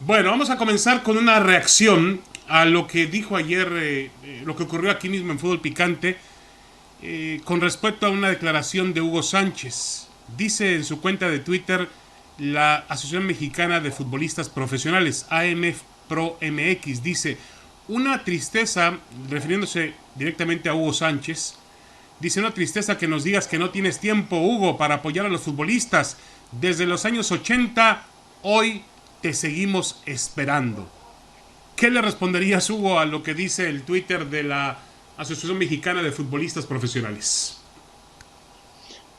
Bueno, vamos a comenzar con una reacción a lo que dijo ayer, lo que ocurrió aquí mismo en Fútbol Picante, con respecto a una declaración de Hugo Sánchez. Dice en su cuenta de Twitter la Asociación Mexicana de Futbolistas Profesionales, AMF Pro MX, dice, una tristeza, refiriéndose directamente a Hugo Sánchez, dice, una tristeza que nos digas que no tienes tiempo, Hugo, para apoyar a los futbolistas. Desde los años 80, hoy te seguimos esperando. ¿Qué le responderías, Hugo, a lo que dice el Twitter de la Asociación Mexicana de Futbolistas Profesionales?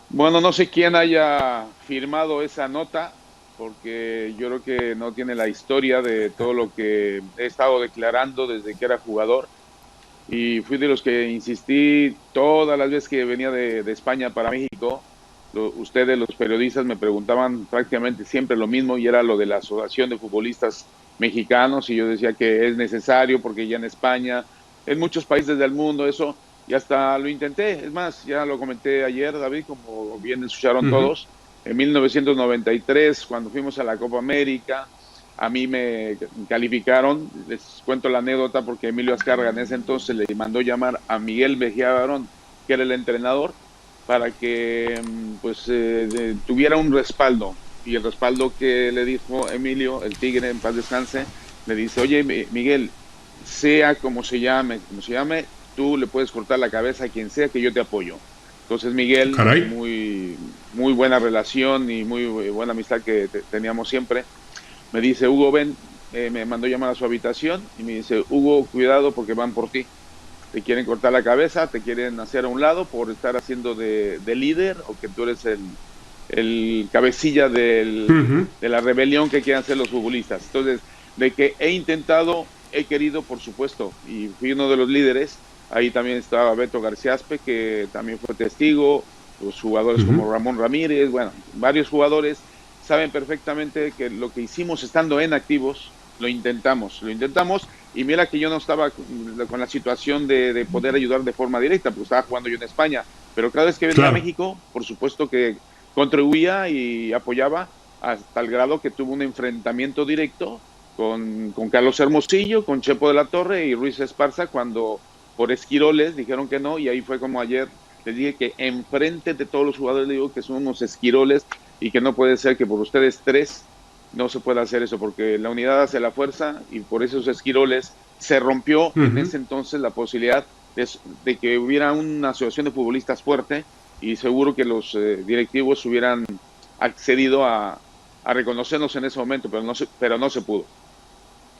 Bueno, no sé quién haya firmado esa nota, porque yo creo que no tiene la historia de todo lo que he estado declarando desde que era jugador. Y fui de los que insistí todas las veces que venía de España para México. Ustedes, los periodistas, me preguntaban prácticamente siempre lo mismo y era lo de la Asociación de Futbolistas Mexicanos. Y yo decía que es necesario porque ya en España, en muchos países del mundo, eso y hasta lo intenté. Es más, ya lo comenté ayer, David, como bien escucharon todos. En 1993, cuando fuimos a la Copa América, a mí me calificaron. Les cuento la anécdota porque Emilio Azcárraga en ese entonces le mandó llamar a Miguel Mejía Barón, que era el entrenador, para que pues tuviera un respaldo. Y el respaldo que le dijo Emilio, el Tigre, en paz descanse, le dice, oye, Miguel, sea como se llame, tú le puedes cortar la cabeza a quien sea, que yo te apoyo. Entonces Miguel, Caray. muy buena relación y muy buena amistad que teníamos siempre, me dice, Hugo, ven, me mandó llamar a su habitación y me dice, Hugo, cuidado porque van por ti. Te quieren cortar la cabeza, te quieren hacer a un lado por estar haciendo de líder o que tú eres el cabecilla de la rebelión que quieren hacer los futbolistas. Entonces, de que he querido, por supuesto, y fui uno de los líderes. Ahí también estaba Beto García Aspe, que también fue testigo, los jugadores como Ramón Ramírez, bueno, varios jugadores saben perfectamente que lo que hicimos estando en activos, lo intentamos, y mira que yo no estaba con la situación de poder ayudar de forma directa, porque estaba jugando yo en España, pero cada vez que venía a Claro. México, por supuesto que contribuía y apoyaba hasta el grado que tuvo un enfrentamiento directo con Carlos Hermosillo, con Chepo de la Torre y Ruiz Esparza, cuando por esquiroles dijeron que no, y ahí fue como ayer les dije que enfrente de todos los jugadores les digo que son unos esquiroles y que no puede ser que por ustedes tres no se pueda hacer eso, porque la unidad hace la fuerza y por esos esquiroles se rompió en ese entonces la posibilidad de que hubiera una asociación de futbolistas fuerte y seguro que los directivos hubieran accedido a reconocernos en ese momento, pero no se pudo.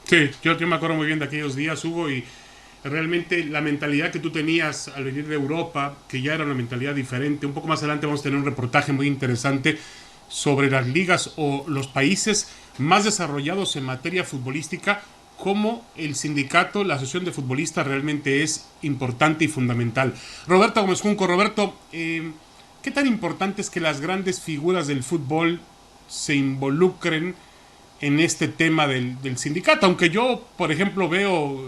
Sí, yo me acuerdo muy bien de aquellos días, Hugo, y realmente la mentalidad que tú tenías al venir de Europa, que ya era una mentalidad diferente. Un poco más adelante vamos a tener un reportaje muy interesante sobre las ligas o los países más desarrollados en materia futbolística, cómo el sindicato, la asociación de futbolistas realmente es importante y fundamental. Roberto Gómez Junco, Roberto, ¿qué tan importante es que las grandes figuras del fútbol se involucren en este tema del sindicato? Aunque yo, por ejemplo, veo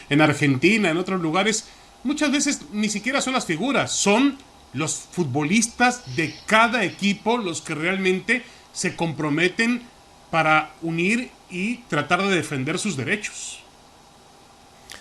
en Argentina, en otros lugares, muchas veces ni siquiera son las figuras, son los futbolistas de cada equipo los que realmente se comprometen para unir y tratar de defender sus derechos.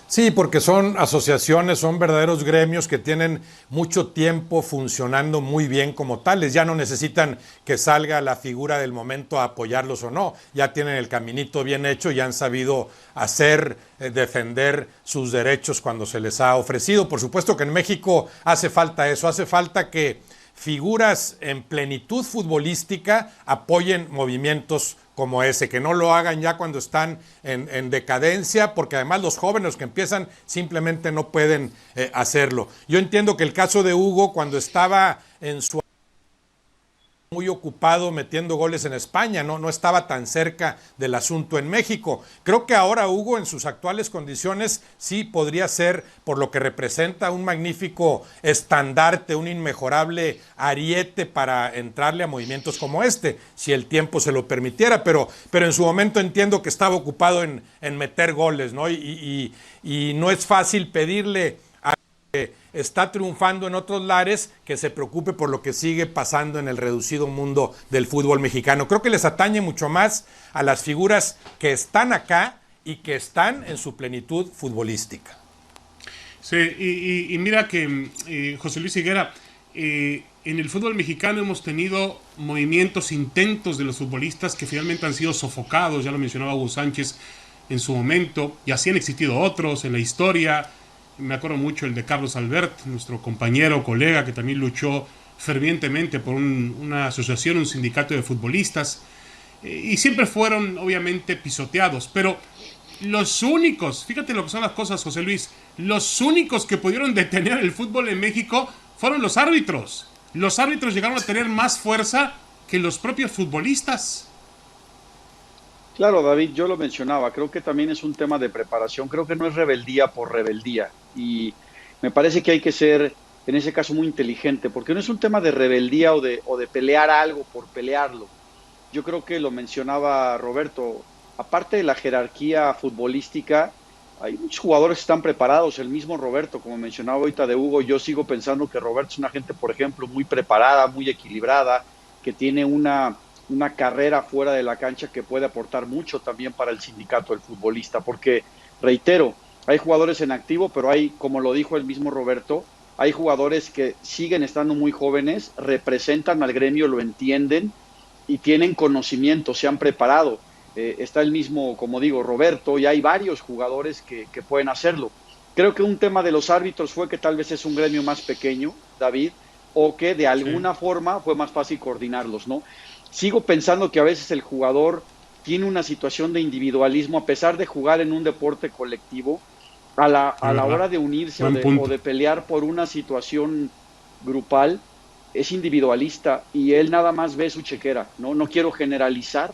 Sí, porque son asociaciones, son verdaderos gremios que tienen mucho tiempo funcionando muy bien como tales. Ya no necesitan que salga la figura del momento a apoyarlos o no. Ya tienen el caminito bien hecho y han sabido hacer, defender sus derechos cuando se les ha ofrecido. Por supuesto que en México hace falta eso, hace falta que figuras en plenitud futbolística apoyen movimientos como ese, que no lo hagan ya cuando están en decadencia, porque además los jóvenes que empiezan simplemente no pueden hacerlo. Yo entiendo que el caso de Hugo, cuando estaba en su muy ocupado metiendo goles en España, no estaba tan cerca del asunto en México. Creo que ahora Hugo en sus actuales condiciones sí podría ser, por lo que representa, un magnífico estandarte, un inmejorable ariete para entrarle a movimientos como este, si el tiempo se lo permitiera, pero en su momento entiendo que estaba ocupado en meter goles, ¿no? Y no es fácil pedirle está triunfando en otros lares, que se preocupe por lo que sigue pasando en el reducido mundo del fútbol mexicano. Creo que les atañe mucho más a las figuras que están acá y que están en su plenitud futbolística. Sí, y mira que José Luis Higuera, en el fútbol mexicano hemos tenido movimientos, intentos de los futbolistas que finalmente han sido sofocados, ya lo mencionaba Hugo Sánchez en su momento, y así han existido otros en la historia. Me acuerdo mucho el de Carlos Albert, nuestro compañero, colega, que también luchó fervientemente por una asociación, un sindicato de futbolistas, y siempre fueron obviamente pisoteados, pero los únicos, fíjate lo que son las cosas, José Luis, los únicos que pudieron detener el fútbol en México fueron los árbitros. Los árbitros llegaron a tener más fuerza que los propios futbolistas. Claro, David, yo lo mencionaba, creo que también es un tema de preparación, creo que no es rebeldía por rebeldía, y me parece que hay que ser, en ese caso, muy inteligente, porque no es un tema de rebeldía o de pelear algo por pelearlo. Yo creo que lo mencionaba Roberto, aparte de la jerarquía futbolística, hay muchos jugadores que están preparados, el mismo Roberto, como mencionaba ahorita de Hugo, yo sigo pensando que Roberto es una gente, por ejemplo, muy preparada, muy equilibrada, que tiene una carrera fuera de la cancha que puede aportar mucho también para el sindicato del futbolista, porque, reitero, hay jugadores en activo, pero hay, como lo dijo el mismo Roberto, hay jugadores que siguen estando muy jóvenes, representan al gremio, lo entienden y tienen conocimiento, se han preparado. Está el mismo, como digo, Roberto, y hay varios jugadores que pueden hacerlo. Creo que un tema de los árbitros fue que tal vez es un gremio más pequeño, David, o que de alguna forma fue más fácil coordinarlos, ¿no? Sigo pensando que a veces el jugador tiene una situación de individualismo, a pesar de jugar en un deporte colectivo, a la hora de unirse o de pelear por una situación grupal, es individualista y él nada más ve su chequera, ¿no? No quiero generalizar,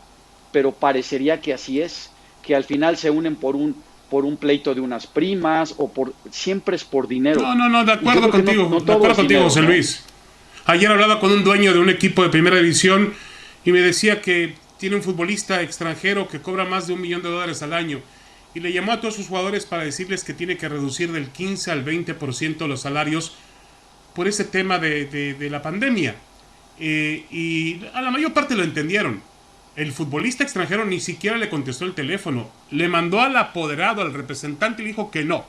pero parecería que así es, que al final se unen por un pleito de unas primas o siempre es por dinero. No, de acuerdo contigo, de acuerdo contigo, José Luis. Ayer hablaba con un dueño de un equipo de primera división y me decía que tiene un futbolista extranjero que cobra más de $1 millón al año y le llamó a todos sus jugadores para decirles que tiene que reducir del 15 al 20% los salarios por ese tema de la pandemia. Y a la mayor parte lo entendieron. El futbolista extranjero ni siquiera le contestó el teléfono. Le mandó al apoderado, al representante, y le dijo que no,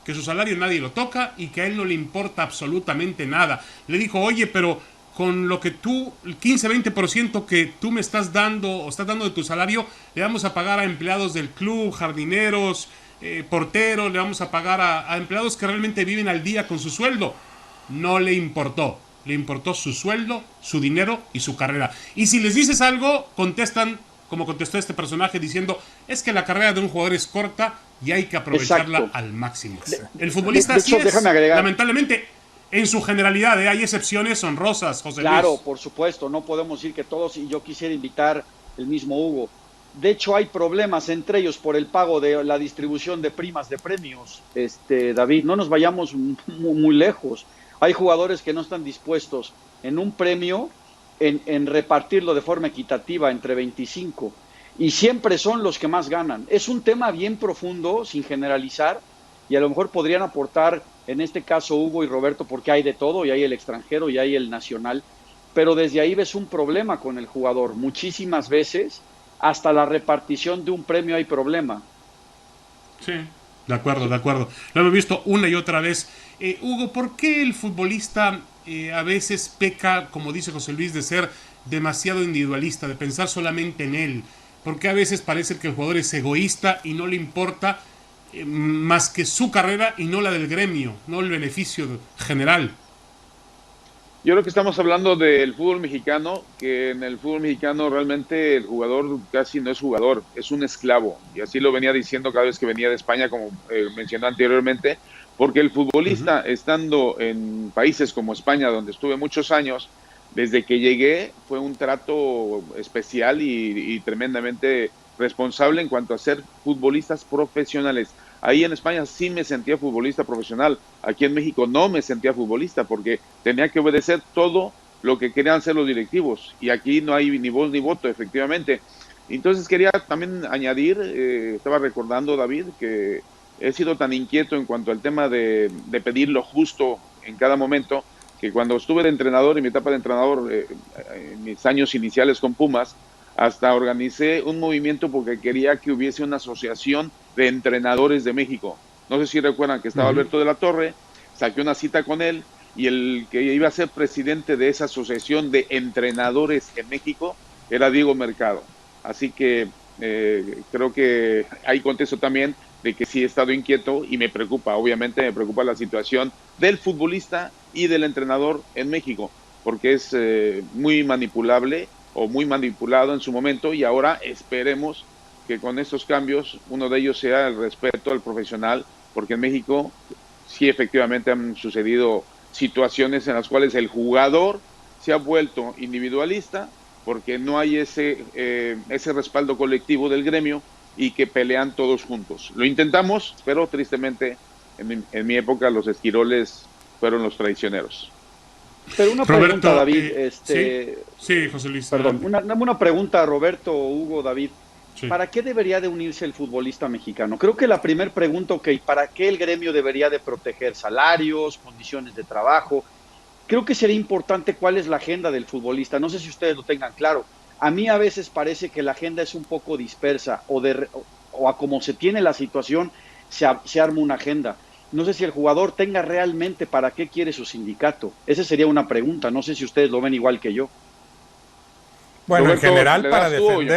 que su salario nadie lo toca y que a él no le importa absolutamente nada. Le dijo, oye, pero con lo que tú, el 15-20% que tú me estás dando o estás dando de tu salario, le vamos a pagar a empleados del club, jardineros, porteros, le vamos a pagar a empleados que realmente viven al día con su sueldo. No le importó. Le importó su sueldo, su dinero y su carrera. Y si les dices algo, contestan como contestó este personaje diciendo, es que la carrera de un jugador es corta y hay que aprovecharla. Exacto. Al máximo. El futbolista de hecho, así es, lamentablemente, en su generalidad, hay excepciones honrosas, José Luis. Claro, por supuesto, no podemos decir que todos, y yo quisiera invitar el mismo Hugo. De hecho, hay problemas entre ellos por el pago de la distribución de primas de premios. David, no nos vayamos muy lejos. Hay jugadores que no están dispuestos en un premio en repartirlo de forma equitativa entre 25 y siempre son los que más ganan. Es un tema bien profundo, sin generalizar, y a lo mejor podrían aportar, en este caso Hugo y Roberto, porque hay de todo, y hay el extranjero y hay el nacional, pero desde ahí ves un problema con el jugador. Muchísimas veces, hasta la repartición de un premio hay problema. Sí, de acuerdo. Lo hemos visto una y otra vez. Hugo, ¿por qué el futbolista a veces peca, como dice José Luis, de ser demasiado individualista, de pensar solamente en él? ¿Por qué a veces parece que el jugador es egoísta y no le importa más que su carrera y no la del gremio, no el beneficio general? Yo creo que estamos hablando del fútbol mexicano, que en el fútbol mexicano realmente el jugador casi no es jugador, es un esclavo. Y así lo venía diciendo cada vez que venía de España, como mencioné anteriormente, porque el futbolista, estando en países como España, donde estuve muchos años, desde que llegué fue un trato especial y tremendamente responsable en cuanto a ser futbolistas profesionales. Ahí en España sí me sentía futbolista profesional. Aquí en México no me sentía futbolista porque tenía que obedecer todo lo que querían hacer los directivos. Y aquí no hay ni voz ni voto, efectivamente. Entonces quería también añadir, estaba recordando, David, que he sido tan inquieto en cuanto al tema de pedir lo justo en cada momento, que cuando estuve de entrenador, en mi etapa de entrenador, en mis años iniciales con Pumas, hasta organicé un movimiento porque quería que hubiese una asociación de entrenadores de México. No sé si recuerdan que estaba Alberto de la Torre, saqué una cita con él, y el que iba a ser presidente de esa asociación de entrenadores en México era Diego Mercado. Así que creo que hay contexto también de que sí he estado inquieto y me preocupa, obviamente me preocupa la situación del futbolista y del entrenador en México, porque es muy manipulable o muy manipulado en su momento, y ahora esperemos que con estos cambios uno de ellos sea el respeto al profesional, porque en México sí efectivamente han sucedido situaciones en las cuales el jugador se ha vuelto individualista porque no hay ese respaldo colectivo del gremio y que pelean todos juntos. Lo intentamos, pero tristemente en mi época los esquiroles fueron los traicioneros. Pero una Roberto, pregunta, David. sí, José Luis. Perdón, una pregunta, Roberto, Hugo, David. Sí. ¿Para qué debería de unirse el futbolista mexicano? Creo que la primera pregunta, ¿para qué el gremio debería de proteger salarios, condiciones de trabajo? Creo que sería importante cuál es la agenda del futbolista. No sé si ustedes lo tengan claro. A mí a veces parece que la agenda es un poco dispersa o a como se tiene la situación se arma una agenda. No sé si el jugador tenga realmente para qué quiere su sindicato. Esa sería una pregunta. No sé si ustedes lo ven igual que yo. Bueno, Roberto, en general ¿le para das tú o yo?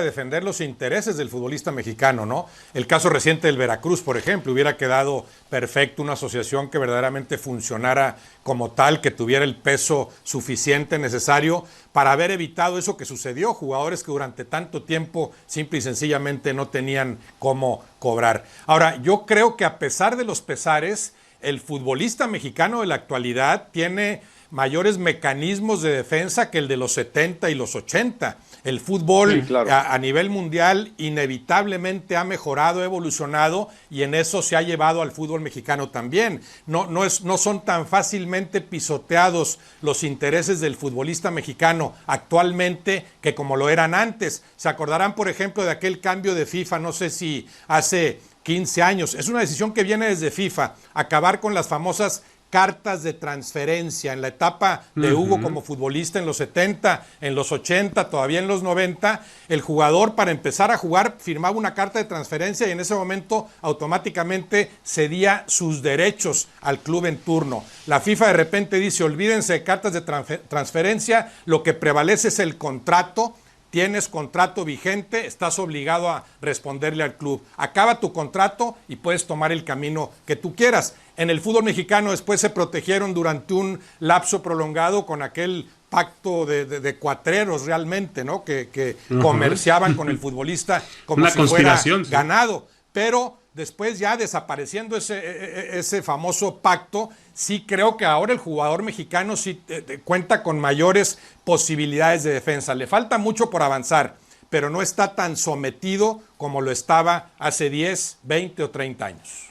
defender los intereses del futbolista mexicano, ¿no? El caso reciente del Veracruz, por ejemplo, hubiera quedado perfecto una asociación que verdaderamente funcionara como tal, que tuviera el peso suficiente, necesario, para haber evitado eso que sucedió, jugadores que durante tanto tiempo simple y sencillamente no tenían cómo cobrar. Ahora, yo creo que a pesar de los pesares, el futbolista mexicano de la actualidad tiene mayores mecanismos de defensa que el de los 70 y los 80. El fútbol Sí, claro. a nivel mundial inevitablemente ha mejorado, ha evolucionado, y en eso se ha llevado al fútbol mexicano también. No son tan fácilmente pisoteados los intereses del futbolista mexicano actualmente que como lo eran antes. Se acordarán, por ejemplo, de aquel cambio de FIFA, no sé si hace 15 años. Es una decisión que viene desde FIFA, acabar con las famosas cartas de transferencia. En la etapa de Hugo como futbolista en los 70, en los 80, todavía en los 90, el jugador para empezar a jugar firmaba una carta de transferencia y en ese momento automáticamente cedía sus derechos al club en turno. La FIFA de repente dice, olvídense de cartas de transferencia, lo que prevalece es el contrato. Tienes contrato vigente, estás obligado a responderle al club. Acaba tu contrato y puedes tomar el camino que tú quieras. En el fútbol mexicano después se protegieron durante un lapso prolongado con aquel pacto de cuatreros realmente, ¿no? Que comerciaban con el futbolista como una si conspiración, fuera ganado. Pero después ya desapareciendo ese famoso pacto, sí creo que ahora el jugador mexicano sí cuenta con mayores posibilidades de defensa. Le falta mucho por avanzar, pero no está tan sometido como lo estaba hace 10, 20 o 30 años.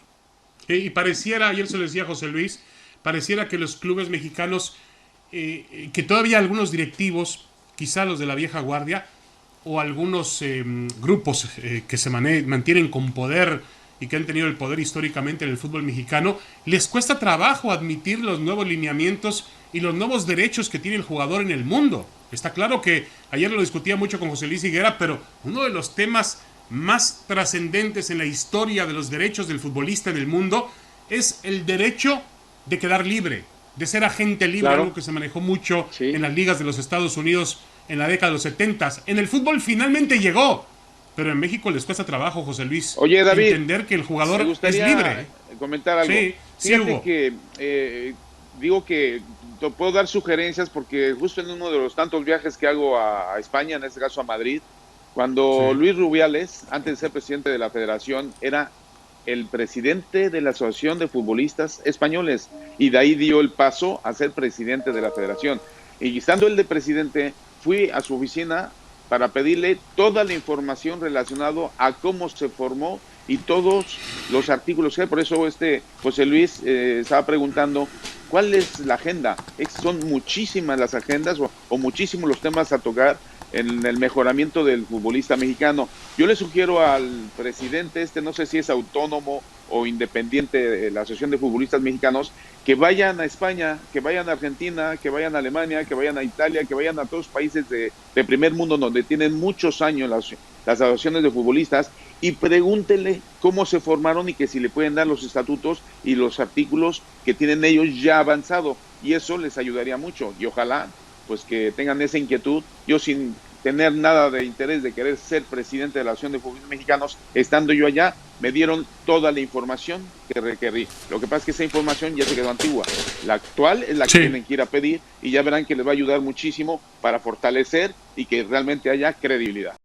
Y pareciera, ayer se lo decía José Luis, pareciera que los clubes mexicanos, que todavía algunos directivos, quizá los de la vieja guardia, o algunos grupos que se mantienen con poder y que han tenido el poder históricamente en el fútbol mexicano, les cuesta trabajo admitir los nuevos lineamientos y los nuevos derechos que tiene el jugador en el mundo. Está claro que ayer lo discutía mucho con José Luis Higuera, pero uno de los temas más trascendentes en la historia de los derechos del futbolista en el mundo es el derecho de quedar libre, de ser agente libre, Claro. algo que se manejó mucho Sí. en las ligas de los Estados Unidos en la década de los 70. En el fútbol finalmente llegó, pero en México les cuesta trabajo, José Luis, Oye, David, entender que el jugador me es gustaría libre. comentar algo. Sí, sí, Fíjate Hugo. que digo que te puedo dar sugerencias porque justo en uno de los tantos viajes que hago a España, en este caso a Madrid, cuando Sí. Luis Rubiales, antes de ser presidente de la federación, era el presidente de la Asociación de Futbolistas Españoles y de ahí dio el paso a ser presidente de la federación. Y estando él de presidente, fui a su oficina para pedirle toda la información relacionada a cómo se formó y todos los artículos que hay. Por eso José Luis estaba preguntando cuál es la agenda. Son muchísimas las agendas o muchísimos los temas a tocar en el mejoramiento del futbolista mexicano. Yo le sugiero al presidente no sé si es autónomo o independiente de la Asociación de Futbolistas Mexicanos, que vayan a España, que vayan a Argentina, que vayan a Alemania, que vayan a Italia, que vayan a todos los países de primer mundo donde tienen muchos años las asociaciones de futbolistas, y pregúntenle cómo se formaron y que si le pueden dar los estatutos y los artículos que tienen ellos ya avanzado, y eso les ayudaría mucho, y ojalá pues que tengan esa inquietud. Yo, sin tener nada de interés de querer ser presidente de la Asociación de Futbolistas Mexicanos, estando yo allá, me dieron toda la información que requerí. Lo que pasa es que esa información ya se quedó antigua. La actual es la que tienen que ir a pedir, y ya verán que les va a ayudar muchísimo para fortalecer y que realmente haya credibilidad.